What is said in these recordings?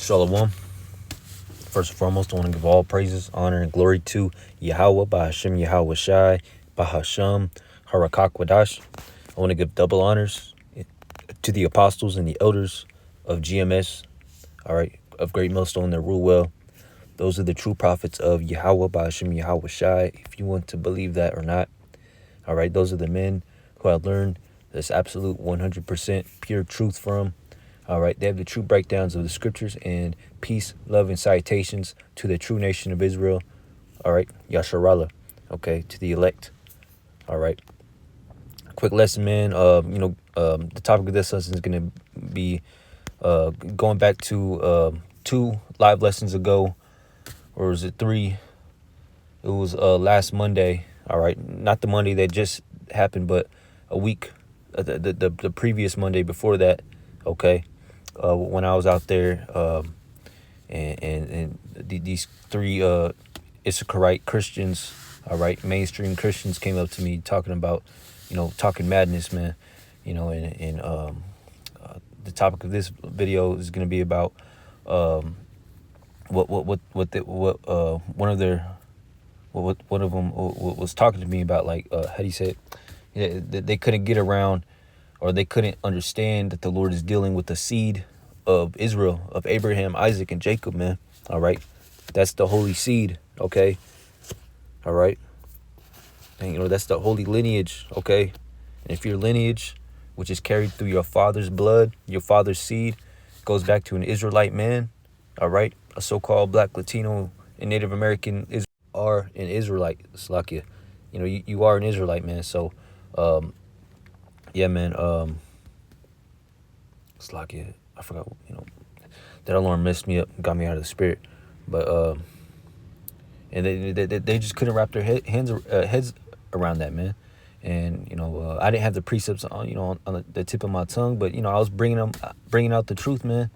Shalom. First and foremost, I want to give all praises, honor, and glory to Yahweh, Bahashem Yahweh Shai, Bahasham, Harakakwadash. I want to give double honors to the apostles and the elders of GMS, all right, of Great Millstone that rule well. Those are the true prophets of Yahweh, Bahashem Yahweh Shai, if you want to believe that or not. All right, those are the men who have learned this absolute 100% pure truth from. All right, they have the true breakdowns of the scriptures and peace, love, and citations to the true nation of Israel. All right, Yasharallah, okay, to the elect. All right, quick lesson, man. The topic of this lesson is going to be going back to 2 live lessons ago, or was it 3? It was last Monday. All right, not the Monday that just happened, but a week, the previous Monday before that. Okay. When I was out there, and these 3 Issacharite Christians, all right, mainstream Christians came up to me talking about, talking madness, man, and the topic of this video is going to be about one of them was talking to me about, like, how do you say it? They couldn't get around, or they couldn't understand that the Lord is dealing with the seed of Israel, of Abraham, Isaac, and Jacob, man. All right. That's the holy seed. Okay. All right. And, that's the holy lineage. Okay. And if your lineage, which is carried through your father's blood, your father's seed, goes back to an Israelite man, all right, a so-called Black, Latino, and Native American are an Israelite, Slakia. You are an Israelite, man. So, yeah, man. Slakia. I forgot, that alarm messed me up, got me out of the spirit. But, and they just couldn't wrap their heads around that, man. And, I didn't have the precepts on, on the tip of my tongue, but, I was bringing out the truth, man.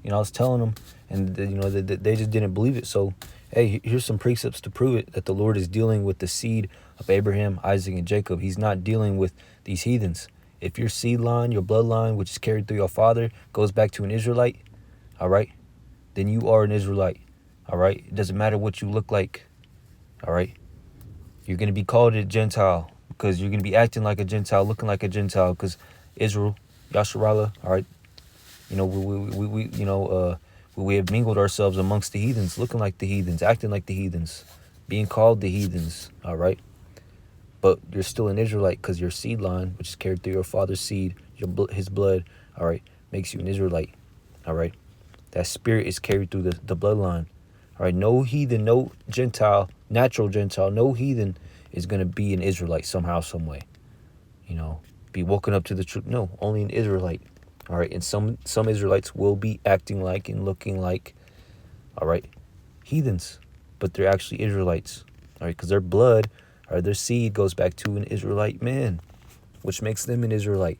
I was telling them, and, they just didn't believe it. So, hey, here's some precepts to prove it, that the Lord is dealing with the seed of Abraham, Isaac, and Jacob. He's not dealing with these heathens. If your seed line, your bloodline, which is carried through your father, goes back to an Israelite, all right, then you are an Israelite, all right? It doesn't matter what you look like, all right? You're going to be called a Gentile because you're going to be acting like a Gentile, looking like a Gentile, because Israel, Yasharallah, all right? We have mingled ourselves amongst the heathens, looking like the heathens, acting like the heathens, being called the heathens, all right? But you're still an Israelite because your seed line, which is carried through your father's seed, his blood, all right, makes you an Israelite, all right? That spirit is carried through the bloodline, all right? No heathen, no Gentile, natural Gentile, no heathen is going to be an Israelite somehow, some way, be woken up to the truth. No, only an Israelite, all right? And some Israelites will be acting like and looking like, all right, heathens, but they're actually Israelites, all right? Because their blood, or their seed, goes back to an Israelite man, which makes them an Israelite.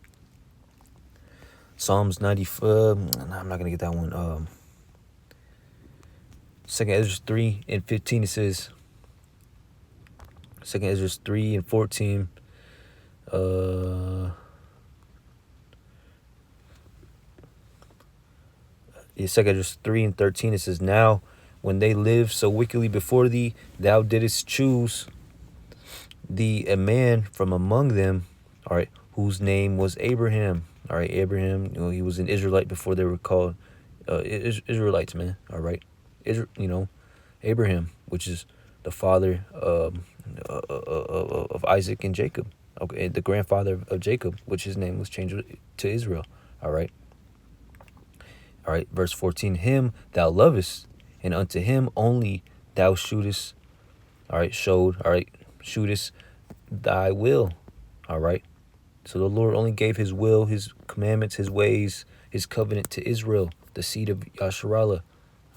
Psalms 95, I'm not going to get that one. 2 Ezra 3 and 15, it says, 2 Ezra 3 and 14, yeah, 2 Ezra 3 and 13, it says, now when they lived so wickedly before thee, thou didst choose thee a man from among them, all right, whose name was Abraham. All right, Abraham, he was an Israelite before they were called Israelites, man. All right, Abraham, which is the father of Isaac and Jacob. Okay, the grandfather of Jacob, which his name was changed to Israel. All right. All right, verse 14, him thou lovest, and unto him only thou shootest, all right, shootest thy will, all right? So the Lord only gave his will, his commandments, his ways, his covenant to Israel, the seed of Yasharallah,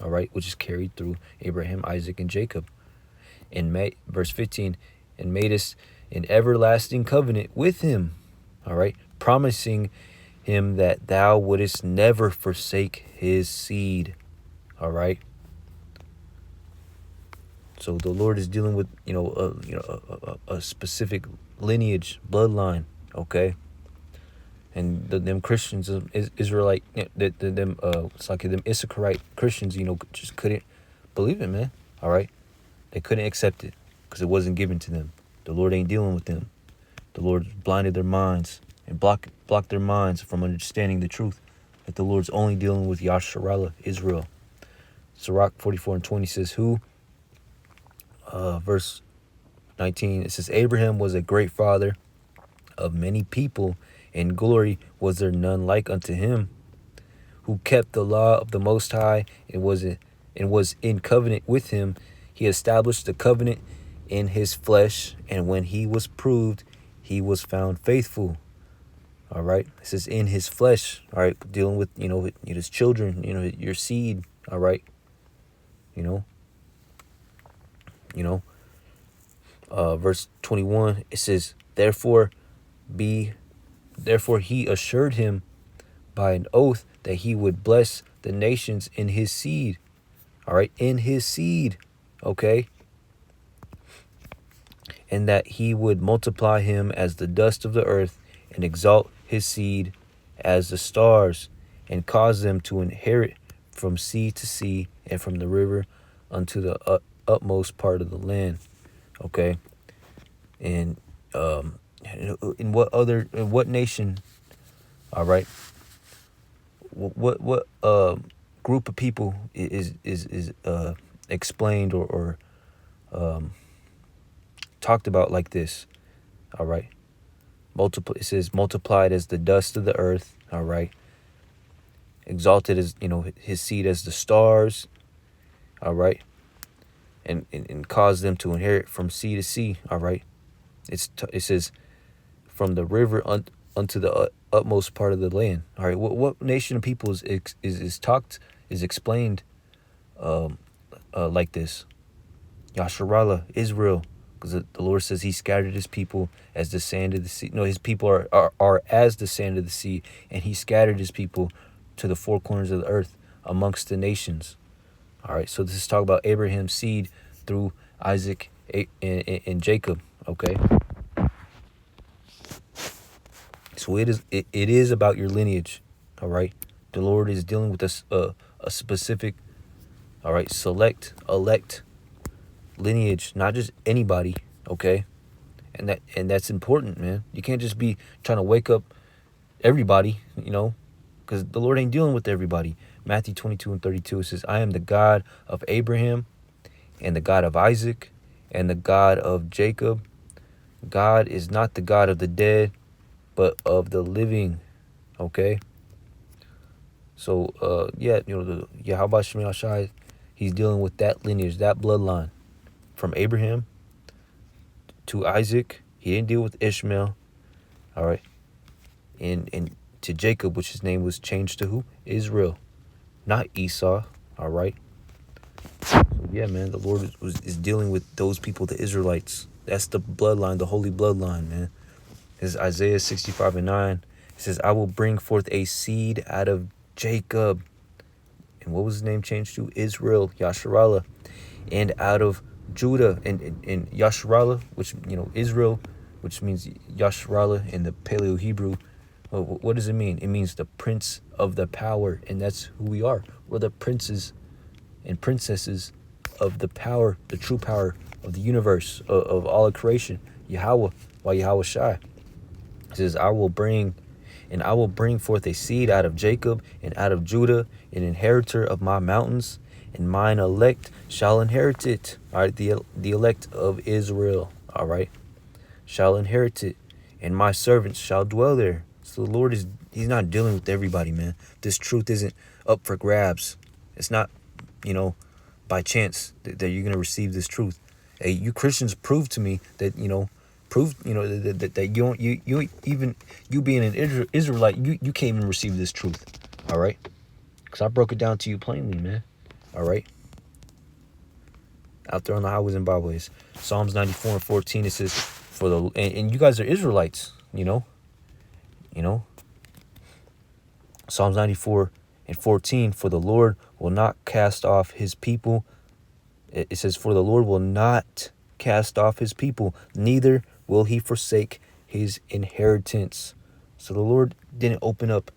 all right, which is carried through Abraham, Isaac, and Jacob. And verse 15, and madest an everlasting covenant with him, all right, promising him that thou wouldest never forsake his seed, all right? So the Lord is dealing with, a specific lineage, bloodline, okay? And them Christians, Israelite, it's like them Issacharite Christians, just couldn't believe it, man. All right, they couldn't accept it because it wasn't given to them. The Lord ain't dealing with them. The Lord blinded their minds and blocked their minds from understanding the truth that the Lord's only dealing with Yasharallah, Israel. Sirach 44:20 says, verse 19, it says, Abraham was a great father of many people, and glory was there none like unto him, who kept the law of the Most High and was in covenant with him. He established the covenant in his flesh, and when he was proved, he was found faithful. All right, it says in his flesh. All right, dealing with his children, your seed. All right, verse 21. It says, Therefore he assured him by an oath that he would bless the nations in his seed. All right, in his seed. Okay. And that he would multiply him as the dust of the earth, and exalt his seed as the stars, and cause them to inherit from sea to sea, and from the river unto the utmost part of the land. Okay. And in what nation, all right, what group of people is explained or talked about like this? All right, it says multiplied as the dust of the earth. All right, exalted as his seed as the stars. All right, and cause them to inherit from sea to sea. All right, it says from the river unto the utmost part of the land. All right, what nation of people is explained like this? Yasharallah, Israel, because the Lord says he scattered his people as the sand of the sea. No, his people are as the sand of the sea, and he scattered his people to the four corners of the earth amongst the nations. All right, so this is talking about Abraham's seed through Isaac and Jacob. Okay. So it is about your lineage. All right. The Lord is dealing with a specific, all right, elect lineage, not just anybody. Okay. And that's important, man. You can't just be trying to wake up everybody, because the Lord ain't dealing with everybody. Matthew 22:32, it says, I am the God of Abraham and the God of Isaac and the God of Jacob. God is not the God of the dead, but of the living. Okay. So the Yahweh Shemel Shai, he's dealing with that lineage, that bloodline from Abraham to Isaac. He didn't deal with Ishmael. All right. And to Jacob, which his name was changed to who? Israel, not Esau. All right. So yeah, man, the Lord is dealing with those people, the Israelites. That's the bloodline, the holy bloodline, man. This is Isaiah 65:9. It says, I will bring forth a seed out of Jacob. And what was his name changed to? Israel, Yasharallah. And out of Judah and Yasharallah, which, Israel, which means Yasharallah in the Paleo Hebrew. What does it mean? It means the prince of the power. And that's who we are. We're the princes and princesses of the power, the true power of the universe, of all of creation. Yahweh, by Yahweh Shai. It says, I will bring forth a seed out of Jacob and out of Judah, an inheritor of my mountains, and mine elect shall inherit it. All right, the elect of Israel, all right, shall inherit it, and my servants shall dwell there. So the Lord he's not dealing with everybody, man. This truth isn't up for grabs. It's not, by chance that you're going to receive this truth. Hey, you Christians prove to me that, that you being an Israelite, you can't even receive this truth. All right. Because I broke it down to you plainly, man. All right. Out there on the highways and byways. Psalms 94:14, it says, and you guys are Israelites, Psalms 94:14, for the Lord will not cast off his people. It says, for the Lord will not cast off his people, neither will he forsake his inheritance. So the Lord didn't open up,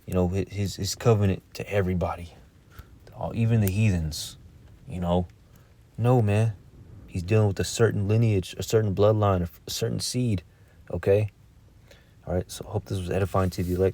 you know, his covenant to everybody, even the heathens, you know. No, man. He's dealing with a certain lineage, a certain bloodline, a certain seed, okay? All right, so I hope this was edifying to the elect.